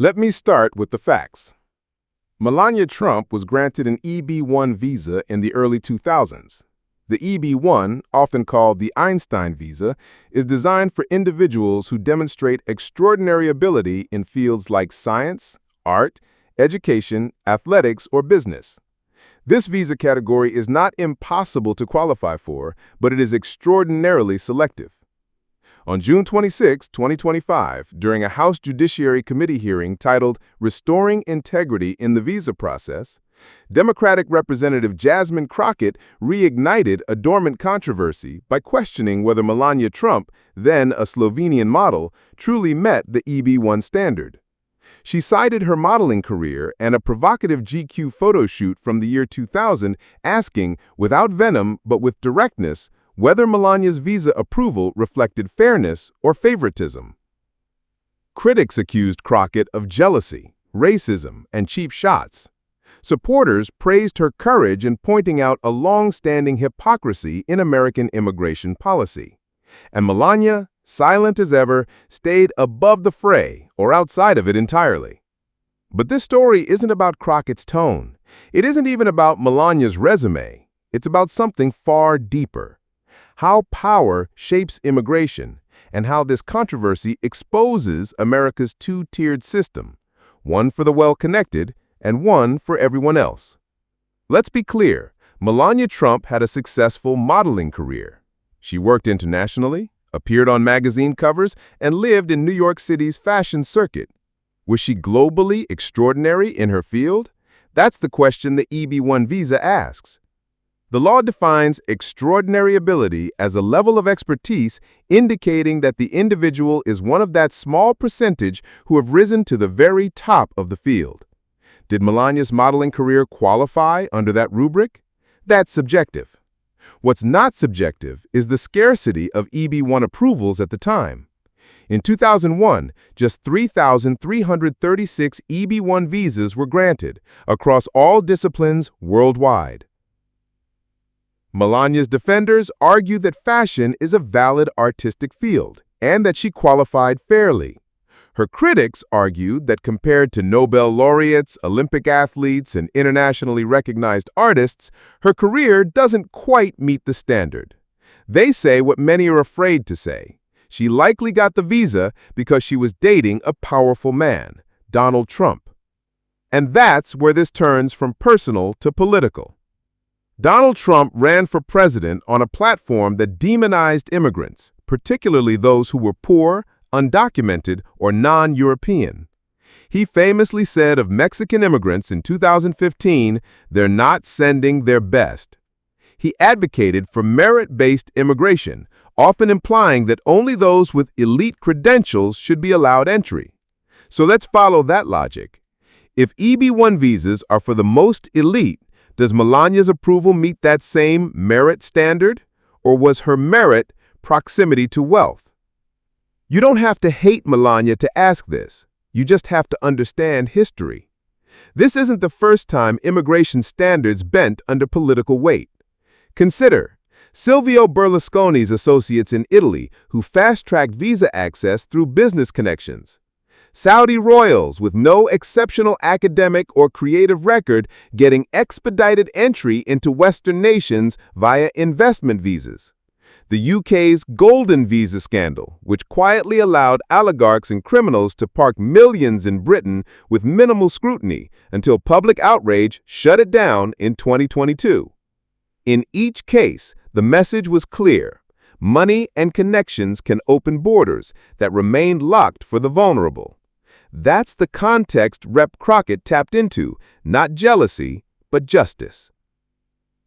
Let me start with the facts. Melania Trump was granted an EB-1 visa in the early 2000s. The EB-1, often called the Einstein visa, is designed for individuals who demonstrate extraordinary ability in fields like science, art, education, athletics, or business. This visa category is not impossible to qualify for, but it is extraordinarily selective. On June 26, 2025, during a House Judiciary Committee hearing titled Restoring Integrity in the Visa Process, Democratic Representative Jasmine Crockett reignited a dormant controversy by questioning whether Melania Trump, then a Slovenian model, truly met the EB-1 standard. She cited her modeling career and a provocative GQ photo shoot from the year 2000, asking, without venom but with directness, whether Melania's visa approval reflected fairness or favoritism. Critics accused Crockett of jealousy, racism, and cheap shots. Supporters praised her courage in pointing out a long-standing hypocrisy in American immigration policy. And Melania, silent as ever, stayed above the fray or outside of it entirely. But this story isn't about Crockett's tone. It isn't even about Melania's resume. It's about something far deeper. How power shapes immigration, and how this controversy exposes America's two-tiered system, one for the well-connected and one for everyone else. Let's be clear, Melania Trump had a successful modeling career. She worked internationally, appeared on magazine covers, and lived in New York City's fashion circuit. Was she globally extraordinary in her field? That's the question the EB-1 visa asks. The law defines extraordinary ability as a level of expertise indicating that the individual is one of that small percentage who have risen to the very top of the field. Did Melania's modeling career qualify under that rubric? That's subjective. What's not subjective is the scarcity of EB-1 approvals at the time. In 2001, just 3,336 EB-1 visas were granted across all disciplines worldwide. Melania's defenders argue that fashion is a valid artistic field and that she qualified fairly. Her critics argued that compared to Nobel laureates, Olympic athletes, and internationally recognized artists, her career doesn't quite meet the standard. They say what many are afraid to say. She likely got the visa because she was dating a powerful man, Donald Trump. And that's where this turns from personal to political. Donald Trump ran for president on a platform that demonized immigrants, particularly those who were poor, undocumented, or non-European. He famously said of Mexican immigrants in 2015, "They're not sending their best." He advocated for merit-based immigration, often implying that only those with elite credentials should be allowed entry. So let's follow that logic. If EB-1 visas are for the most elite, does Melania's approval meet that same merit standard, or was her merit proximity to wealth? You don't have to hate Melania to ask this. You just have to understand history. This isn't the first time immigration standards bent under political weight. Consider Silvio Berlusconi's associates in Italy who fast-tracked visa access through business connections. Saudi royals with no exceptional academic or creative record getting expedited entry into Western nations via investment visas. The UK's golden visa scandal, which quietly allowed oligarchs and criminals to park millions in Britain with minimal scrutiny until public outrage shut it down in 2022. In each case, the message was clear. Money and connections can open borders that remained locked for the vulnerable. That's the context Rep. Crockett tapped into, not jealousy, but justice.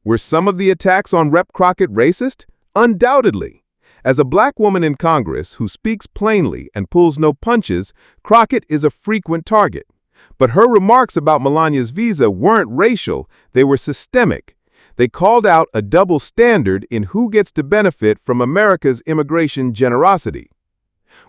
Were some of the attacks on Rep. Crockett racist? Undoubtedly. As a black woman in Congress who speaks plainly and pulls no punches, Crockett is a frequent target. But her remarks about Melania's visa weren't racial, they were systemic. They called out a double standard in who gets to benefit from America's immigration generosity.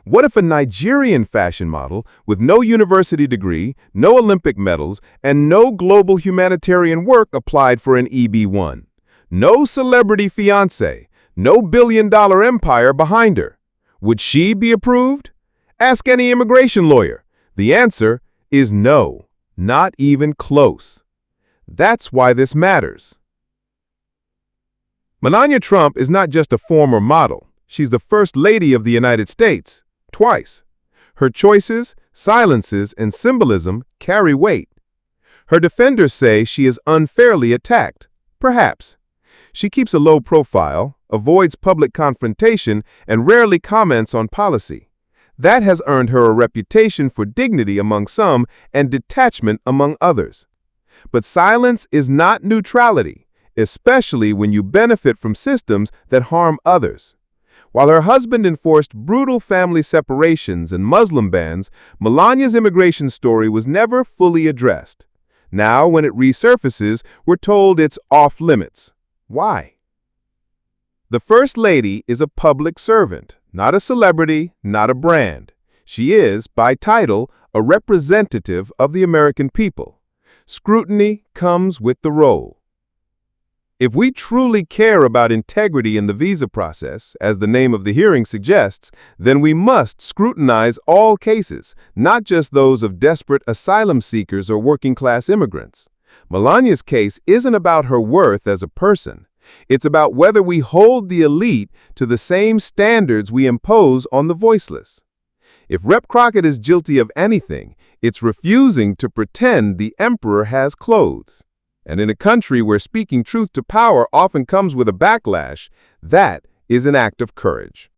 What if a Nigerian fashion model with no university degree, no Olympic medals, and no global humanitarian work applied for an EB-1? No celebrity fiancé, no billion-dollar empire behind her. Would she be approved? Ask any immigration lawyer. The answer is no, not even close. That's why this matters. Melania Trump is not just a former model. She's the First Lady of the United States, twice. Her choices, silences, and symbolism carry weight. Her defenders say she is unfairly attacked. Perhaps. She keeps a low profile, avoids public confrontation, and rarely comments on policy. That has earned her a reputation for dignity among some and detachment among others. But silence is not neutrality, especially when you benefit from systems that harm others. While her husband enforced brutal family separations and Muslim bans, Melania's immigration story was never fully addressed. Now, when it resurfaces, we're told it's off limits. Why? The First Lady is a public servant, not a celebrity, not a brand. She is, by title, a representative of the American people. Scrutiny comes with the role. If we truly care about integrity in the visa process, as the name of the hearing suggests, then we must scrutinize all cases, not just those of desperate asylum seekers or working-class immigrants. Melania's case isn't about her worth as a person. It's about whether we hold the elite to the same standards we impose on the voiceless. If Rep. Crockett is guilty of anything, it's refusing to pretend the emperor has clothes. And in a country where speaking truth to power often comes with a backlash, that is an act of courage.